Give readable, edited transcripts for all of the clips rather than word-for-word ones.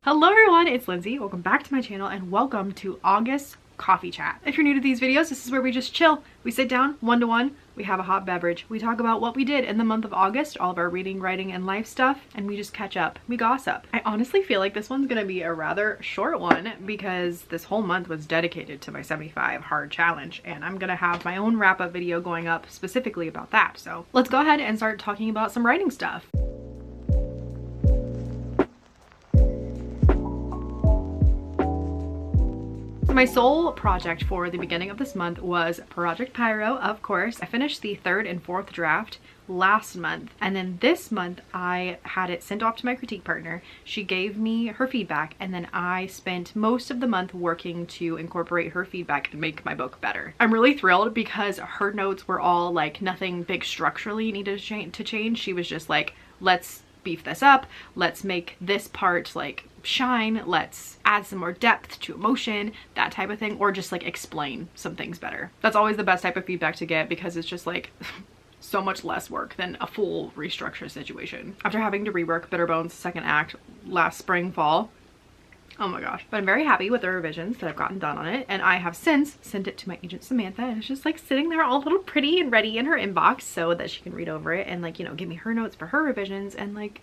Hello everyone, it's Lindsay. Welcome back to my channel and welcome to August Coffee Chat. If you're new to these videos, this is where we just chill. We sit down one-to-one, we have a hot beverage, we talk about what we did in the month of August, all of our reading, writing, and life stuff, and we just catch up. We gossip. I honestly feel like this one's gonna be a rather short one because this whole month was dedicated to my 75 hard challenge, and I'm gonna have my own wrap-up video going up specifically about that. So let's go ahead and start talking about some writing stuff. My sole project for the beginning of this month was Project Pyro, of course. I finished the third and fourth draft last month, and then this month I had it sent off to my critique partner. She gave me her feedback, and then I spent most of the month working to incorporate her feedback and make my book better. I'm really thrilled because her notes were all like nothing big structurally needed to change. She was just like, let's beef this up, let's make this part like shine, let's add some more depth to emotion, that type of thing, or just like explain some things better. That's always the best type of feedback to get because it's just like so much less work than a full restructure situation. After having to rework Bitter Bones' second act last spring, fall, oh my gosh. But I'm very happy with the revisions that I've gotten done on it, and I have since sent it to my agent Samantha, and it's just like sitting there all little pretty and ready in her inbox so that she can read over it and like, you know, give me her notes for her revisions, and like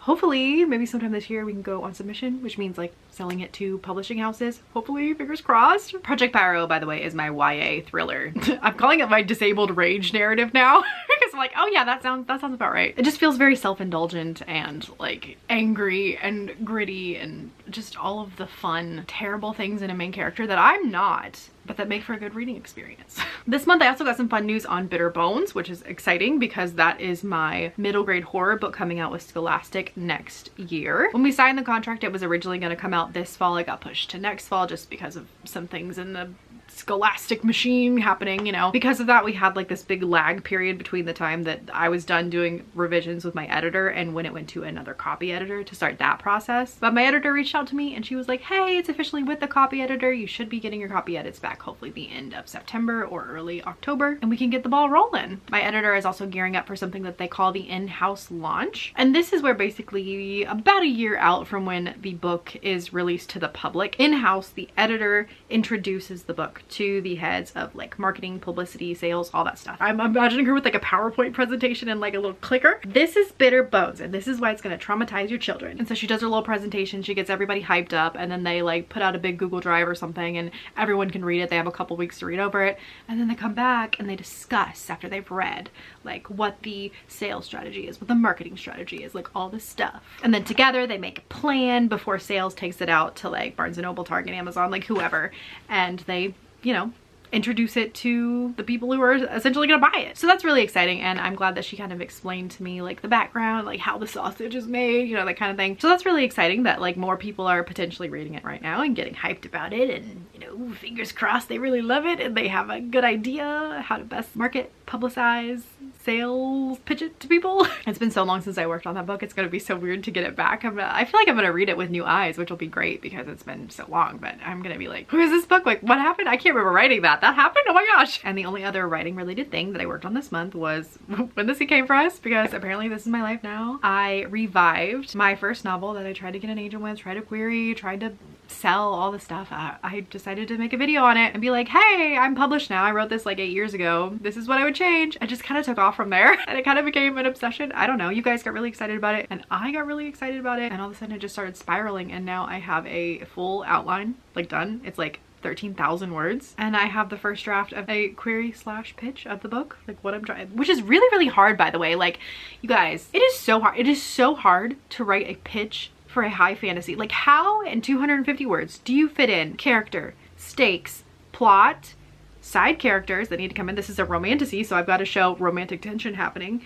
hopefully maybe sometime this year we can go on submission, which means like selling it to publishing houses. Hopefully, fingers crossed. Project Pyro, by the way, is my YA thriller. I'm calling it my disabled rage narrative now because I'm like, oh yeah, that sounds about right. It just feels very self-indulgent and like angry and gritty and just all of the fun, terrible things in a main character that I'm not, but that make for a good reading experience. This month I also got some fun news on Bitter Bones, which is exciting because that is my middle grade horror book coming out with Scholastic next year. When we signed the contract, it was originally going to come out this fall. It got pushed to next fall just because of some things in the Scholastic machine happening, you know. Because of that, we had like this big lag period between the time that I was done doing revisions with my editor and when it went to another copy editor to start that process. But my editor reached out to me and she was like, hey, it's officially with the copy editor. You should be getting your copy edits back hopefully the end of September or early October, and we can get the ball rolling. My editor is also gearing up for something that they call the in-house launch. And this is where basically about a year out from when the book is released to the public, in-house, the editor introduces the book to the heads of like marketing, publicity, sales, all that stuff. I'm imagining her with like a PowerPoint presentation and like a little clicker. This is Bitter Bones, and this is why it's going to traumatize your children. And so she does her little presentation, she gets everybody hyped up, and then they like put out a big Google Drive or something and everyone can read it. They have a couple weeks to read over it, and then they come back and they discuss after they've read like what the sales strategy is, what the marketing strategy is, like all this stuff. And then together they make a plan before sales takes it out to like Barnes & Noble, Target, Amazon, like whoever, and they, you know, introduce it to the people who are essentially gonna buy it. So that's really exciting, and I'm glad that she kind of explained to me like the background, like how the sausage is made, you know, that kind of thing. So that's really exciting that like more people are potentially reading it right now and getting hyped about it, and you know, fingers crossed they really love it and they have a good idea how to best market, publicize, sales, pitch it to people. It's been so long since I worked on that book, it's gonna be so weird to get it back. I feel like I'm gonna read it with new eyes, which will be great because it's been so long, but I'm gonna be like, who is this book? Like, what happened? I can't remember writing that. That happened? Oh my gosh. And the only other writing related thing that I worked on this month was When the Sea Came For Us, because apparently this is my life now. I revived my first novel that I tried to get an agent with, tried to query, tried to sell, all the stuff. I decided to make a video on it and be like, hey, I'm published now. I wrote this like 8 years ago. This is what I would change. I just kind of took off from there and it kind of became an obsession. I don't know. You guys got really excited about it and I got really excited about it, and all of a sudden it just started spiraling, and now I have a full outline like done. It's like 13,000 words, and I have the first draft of a query slash pitch of the book, like what I'm trying, which is really hard, by the way. Like, you guys, it is so hard. It is so hard to write a pitch for a high fantasy. Like, how in 250 words do you fit in character, stakes, plot, side characters that need to come in? This is a romantasy, so I've got to show romantic tension happening,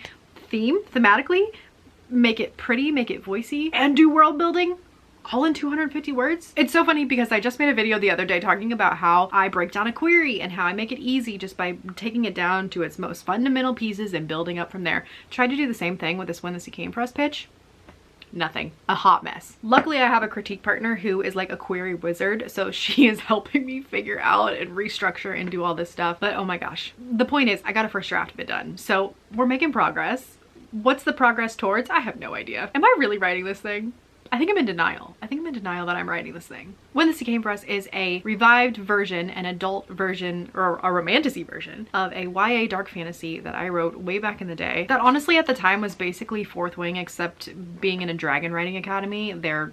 theme, thematically, make it pretty, make it voicey, and do world building, all in 250 words. It's so funny because I just made a video the other day talking about how I break down a query and how I make it easy just by taking it down to its most fundamental pieces and building up from there. Tried to do the same thing with this When the Sea Came For Us pitch. Nothing. A hot mess. Luckily, I have a critique partner who is like a query wizard, so she is helping me figure out and restructure and do all this stuff. But oh my gosh. The point is, I got a first draft of it done. So we're making progress. What's the progress towards? I have no idea. Am I really writing this thing? I think I'm in denial. I think I'm in denial that I'm writing this thing. When the Sea Came For Us is a revived version, an adult version, or a romantasy version of a YA dark fantasy that I wrote way back in the day. That honestly at the time was basically Fourth Wing, except being in a dragon writing academy. They're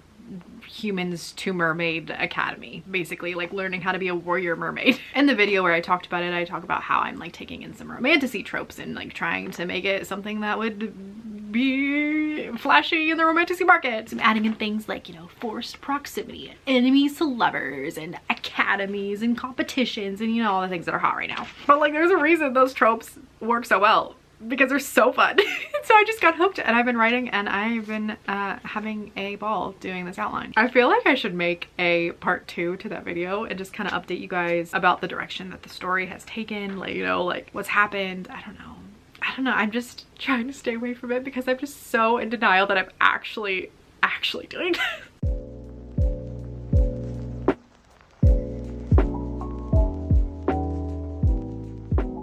humans to mermaid academy, basically, like learning how to be a warrior mermaid. In the video where I talked about it, I talk about how I'm like taking in some romantasy tropes and like trying to make it something that would be flashy in the romantasy market. So I'm adding in things like, you know, forced proximity, enemies to lovers, and academies and competitions, and you know, all the things that are hot right now. But like there's a reason those tropes work so well, because they're so fun. So I just got hooked and I've been writing, and I've been having a ball doing this outline. I feel like I should make a part 2 to that video and just kind of update you guys about the direction that the story has taken, like, you know, like what's happened. I don't know. I'm just trying to stay away from it because I'm just so in denial that I'm actually doing this.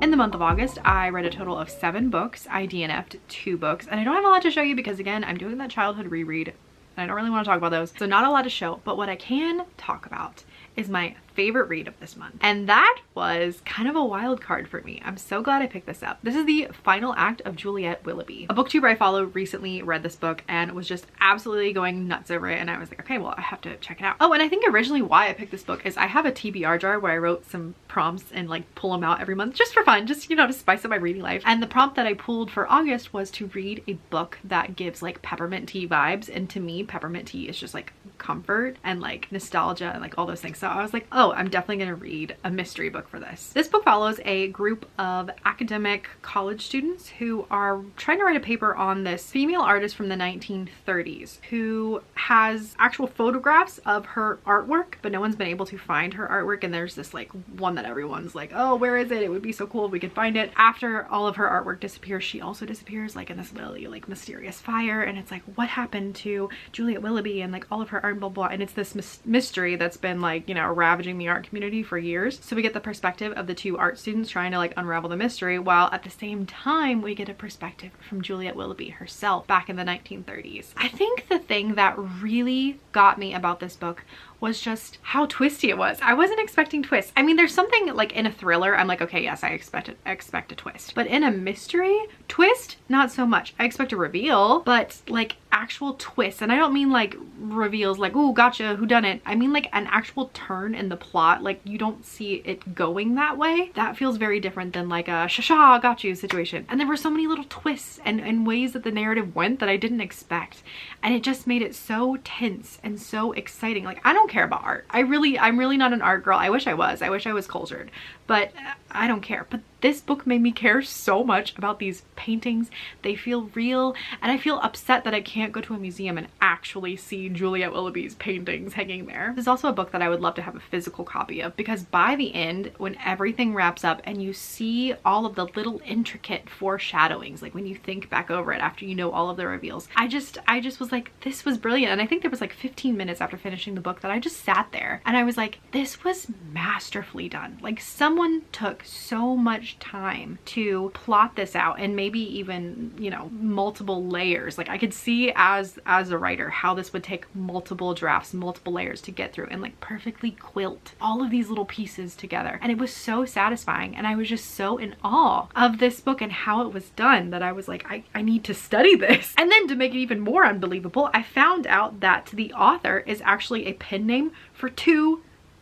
In the month of August, I read a total of 7 books. I DNF'd 2 books, and I don't have a lot to show you because again, I'm doing that childhood reread and I don't really want to talk about those. So not a lot to show, but what I can talk about is my favorite read of this month. And that was kind of a wild card for me. I'm so glad I picked this up. This is the final act of Juliet Willoughby. A booktuber I follow recently read this book and was just absolutely going nuts over it. And I was like, okay, well, I have to check it out. Oh, and I think originally why I picked this book is I have a TBR jar where I wrote some prompts and like pull them out every month just for fun, just, you know, to spice up my reading life. And the prompt that I pulled for August was to read a book that gives like peppermint tea vibes. And to me, peppermint tea is just like comfort and like nostalgia and like all those things. So I was like, oh, I'm definitely gonna read a mystery book for this. This book follows a group of academic college students who are trying to write a paper on this female artist from the 1930s who has actual photographs of her artwork, but no one's been able to find her artwork. And there's this like one that everyone's like, oh, where is it? It would be so cool if we could find it. After all of her artwork disappears, she also disappears like in this really like mysterious fire. And it's like, what happened to Juliet Willoughby and like all of her art, blah, blah. And it's this mystery that's been like, you know, ravaging the art community for years. So we get the perspective of the 2 art students trying to like unravel the mystery, while at the same time we get a perspective from Juliet Willoughby herself back in the 1930s. I think the thing that really got me about this book was just how twisty it was. I wasn't expecting twists. I mean, there's something like in a thriller, I'm like, okay, yes, I expect a twist. But in a mystery twist, not so much. I expect a reveal, but like actual twists. And I don't mean like reveals like, oh, gotcha, who done it? I mean like an actual turn in the plot. Like you don't see it going that way. That feels very different than like a shasha, got you situation. And there were so many little twists and ways that the narrative went that I didn't expect. And it just made it so tense and so exciting. Like I don't care about art. I'm really not an art girl. I wish I was. I wish I was cultured, but I don't care. But this book made me care so much about these paintings. They feel real, and I feel upset that I can't go to a museum and actually see Juliet Willoughby's paintings hanging there. This is also a book that I would love to have a physical copy of, because by the end, when everything wraps up and you see all of the little intricate foreshadowings, like when you think back over it after you know all of the reveals, I just was like, this was brilliant. And I think there was like 15 minutes after finishing the book that I just sat there and I was like, this was masterfully done. Like someone took so much time to plot this out, and maybe even, you know, multiple layers. Like I could see as a writer how this would take multiple drafts, multiple layers to get through and like perfectly quilt all of these little pieces together. And it was so satisfying, and I was just so in awe of this book and how it was done that I was like, I need to study this. And then to make it even more unbelievable, I found out that the author is actually a pen name for two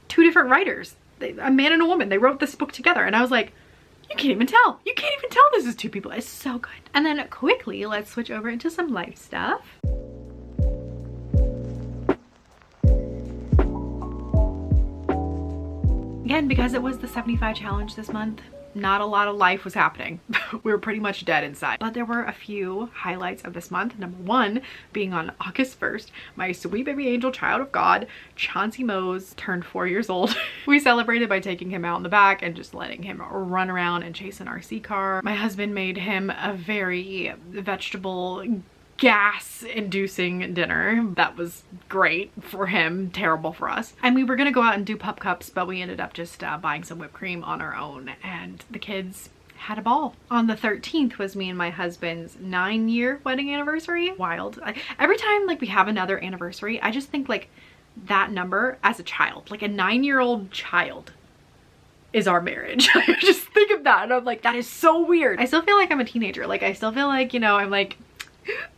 different writers, a man and a woman. They wrote this book together, and I was like, you can't even tell. You can't even tell this is 2 people. It's so good. And then quickly, let's switch over into some life stuff. Again, because it was the 75 challenge this month, not a lot of life was happening. We were pretty much dead inside. But there were a few highlights of this month. Number 1 being on August 1st, my sweet baby angel child of God, Chauncey Mose, turned 4 years old. We celebrated by taking him out in the back and just letting him run around and chase an RC car. My husband made him a very vegetable gas-inducing dinner. That was great for him, terrible for us. And we were gonna go out and do pup cups, but we ended up just buying some whipped cream on our own. And the kids had a ball. On the 13th was me and my husband's 9-year wedding anniversary. Wild. Every time like we have another anniversary, I just think like that number as a child, like a 9-year-old child is our marriage. I just think of that and I'm like, that is so weird. I still feel like I'm a teenager. Like I still feel like, you know, I'm like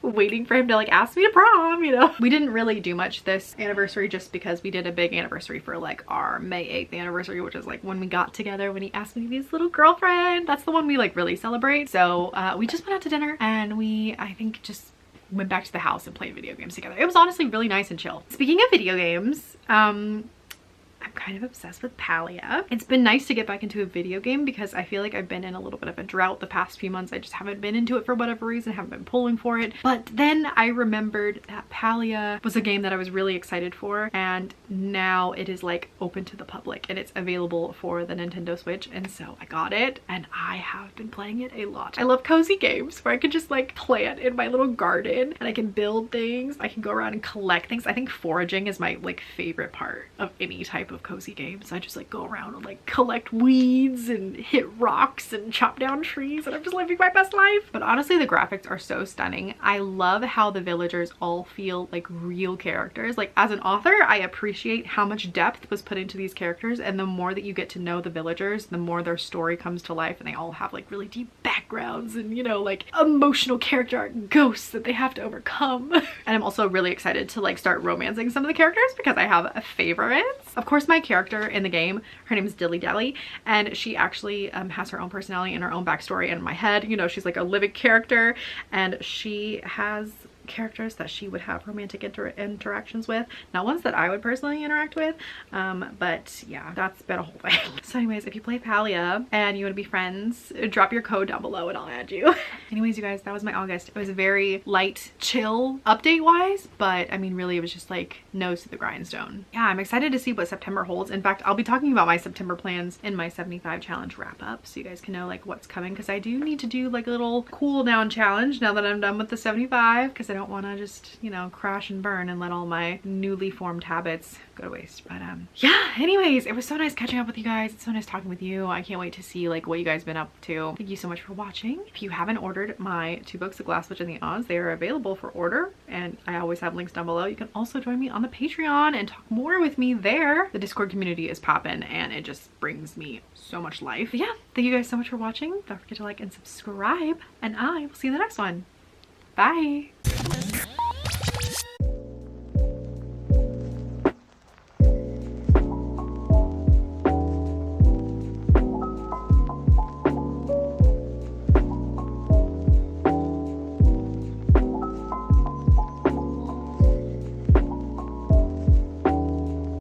waiting for him to like ask me to prom, you know. We didn't really do much this anniversary just because we did a big anniversary for like our May 8th anniversary, which is like when we got together, when he asked me to be his little girlfriend. That's the one we like really celebrate. So we just went out to dinner and we, I think, just went back to the house and played video games together. It was honestly really nice and chill. Speaking of video games, I'm kind of obsessed with Palia. It's been nice to get back into a video game because I feel like I've been in a little bit of a drought the past few months. I just haven't been into it for whatever reason, haven't been pulling for it. But then I remembered that Palia was a game that I was really excited for, and now it is like open to the public and it's available for the Nintendo Switch, and so I got it and I have been playing it a lot. I love cozy games where I can just like plant in my little garden and I can build things. I can go around and collect things. I think foraging is my like favorite part of any type of cozy games. I just like go around and like collect weeds and hit rocks and chop down trees, and I'm just living my best life. But honestly, the graphics are so stunning. I love how the villagers all feel like real characters. Like as an author, I appreciate how much depth was put into these characters, and the more that you get to know the villagers, the more their story comes to life, and they all have like really deep backgrounds and, you know, like emotional character arc ghosts that they have to overcome. And I'm also really excited to like start romancing some of the characters because I have favorites. Of course, my character in the game, her name is Dilly Dally, and she actually has her own personality and her own backstory. And in my head, you know, she's like a living character, and she has characters that she would have romantic interactions with, not ones that I would personally interact with, but yeah, that's been a whole thing. So anyways, if you play Palia and you want to be friends, drop your code down below and I'll add you. Anyways, you guys, that was my August. It was a very light, chill update wise, but I mean really it was just like nose to the grindstone. Yeah, I'm excited to see what September holds. In fact, I'll be talking about my September plans in my 75 challenge wrap up, so you guys can know like what's coming, because I do need to do like a little cool down challenge now that I'm done with the 75, because I don't want to just, you know, crash and burn and let all my newly formed habits go to waste. But yeah, anyways, it was so nice catching up with you guys. It's so nice talking with you. I can't wait to see like what you guys been up to. Thank you so much for watching. If you haven't ordered my 2 books, The Glass Witch and the Oz, they are available for order, and I always have links down below. You can also join me on the Patreon and talk more with me there. The Discord community is popping and it just brings me so much life. But yeah, thank you guys so much for watching. Don't forget to like and subscribe, and I will see you in the next one. Bye.